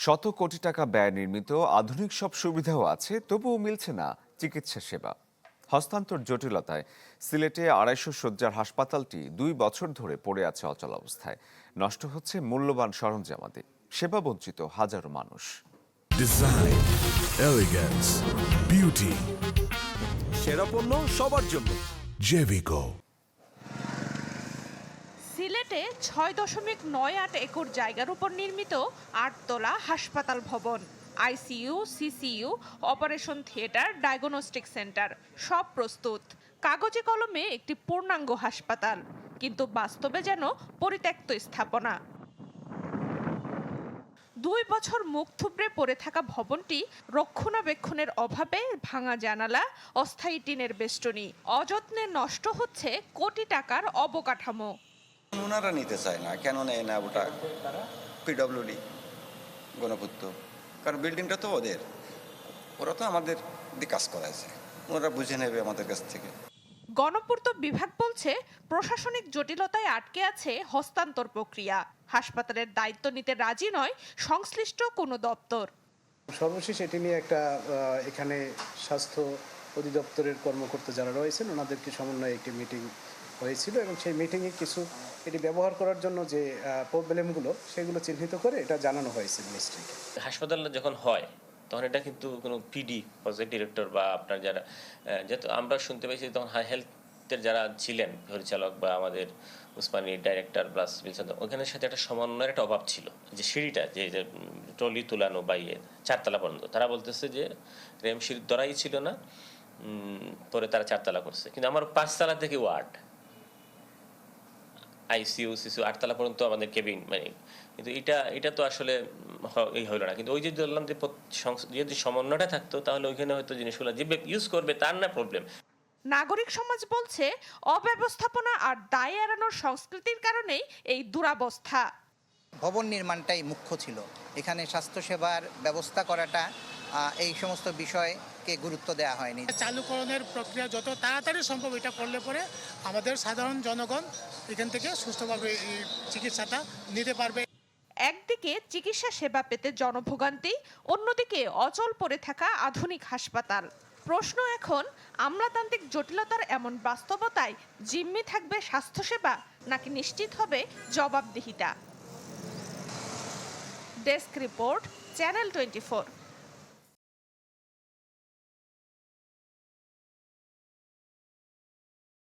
শত কোটি টাকা ব্যয় নির্মিত আধুনিক সব সুবিধাও আছে, তবুও মিলছে না চিকিৎসা সেবা। হস্তান্তর জটিলতায় সিলেটে ২৫০ শয্যার হাসপাতালটি ২ বছর ধরে পড়ে আছে অচল অবস্থায়। নষ্ট হচ্ছে মূল্যবান সরঞ্জামাদি, সেবা বঞ্চিত হাজারো মানুষ। ডিজাইন, এলিগেন্স, বিউটি, সেরা পণ্য সবার জন্য। জেভিকো। সিলেটে ৬.৯৮ একর জায়গার উপর নির্মিত ৮তলা হাসপাতাল ভবন। ICU, CCU, operation theatre, diagnostic centre সব প্রস্তুত। কাগজে কলমে একটি পূর্ণাঙ্গ হাসপাতাল, কিন্তু বাস্তবে যেন পরিত্যক্ত স্থাপনা। ২ বছর মুখ থুবড়ে পড়ে থাকা ভবনটি রক্ষণাবেক্ষণের অভাবে ভাঙা জানালা, অস্থায়ী টিনের বেষ্টনী, অযত্নে নষ্ট হচ্ছে কোটি টাকার অবকাঠামো। ওনারা নিতে চায় না, কেন নেয় না ওটা? পিডব্লিউডি, গণপূর্ত, কারণ বিল্ডিংটা তো ওদের, ওরা তো আমাদের দিয়ে কাজ করাইছে, ওরা বুঝে নেবে আমাদের কাছ থেকে। গণপূর্ত বিভাগ বলছে প্রশাসনিক জটিলতায় আটকে আছে হস্তান্তর প্রক্রিয়া। হাসপাতালের দায়িত্ব নিতে রাজি নয় সংশ্লিষ্ট কোনো দপ্তর। সর্বশেষ এটি নিয়ে একটা এখানে স্বাস্থ্য অধিদপ্তরের কর্মকর্তা যারা রয়েছেন ওনাদেরকে সমন্বয়ে একটি মিটিং হয়েছিল এবং সেই মিটিংয়ে কিছু এটি ব্যবহার করার জন্য যে প্রবলেমগুলো সেগুলো চিহ্নিত করে এটা জানানো হয়েছে মিনিস্ট্রিকে। হাসপাতাল যখন হয় তখন এটা কিন্তু কোনো পিডি, প্রজেক্ট ডিরেক্টর বা আপনার যারা, যেহেতু আমরা শুনতে পাইছি তখন হাই হেলথের যারা ছিলেন পরিচালক বা আমাদের উসমানী ডাইরেক্টর প্লাস বিলসাদ, ওখানের সাথে একটা সমন্বয়ের একটা অভাব ছিল। যে সিঁড়িটা যে ট্রলি তুলানো বা 4তলা পর্যন্ত, তারা বলতেছে যে রেম সিঁড়ির দরাই ছিল না, পরে তারা 4তলা করছে। কিন্তু আমার 5তলা থেকে ওয়ার্ড, আইসিইউ, সিসিইউ 8তলা পর্যন্ত আমাদের কেবিন, মানে কিন্তু এটা তো আসলে এই হলো না। কিন্তু ওই যে বললাম যে যদি সমন্বয়টা থাকতো তাহলে ওইখানে হয়তো জিনিসগুলো যে ইউজ করবে তার না প্রবলেম। নাগরিক সমাজ বলছে অব্যবস্থাপনা আর দায় এড়ানোর সংস্কৃতির কারণেই এই দুরবস্থা। ভবন নির্মাণটাই মুখ্য ছিল, এখানে স্বাস্থ্যসেবার ব্যবস্থা করাটা এই সমস্ত বিষয়কে গুরুত্ব দেওয়া হয়নি। চালুকরণের প্রক্রিয়া যত তাড়াতাড়ি সম্ভব এটা করলে পরে আমাদের সাধারণ জনগণ এখান থেকে সুস্থভাবে এই চিকিৎসাটা নিতে পারবে। একদিকে চিকিৎসা সেবা পেতে জনভোগান্তি, অন্যদিকে অচল পড়ে থাকা আধুনিক হাসপাতাল। প্রশ্ন এখন, আমলাতান্ত্রিক জটিলতার এমন বাস্তবতায় জিম্মি থাকবে স্বাস্থ্যসেবা নাকি নিশ্চিত হবে জবাবদিহিতা? Desk report, channel 24।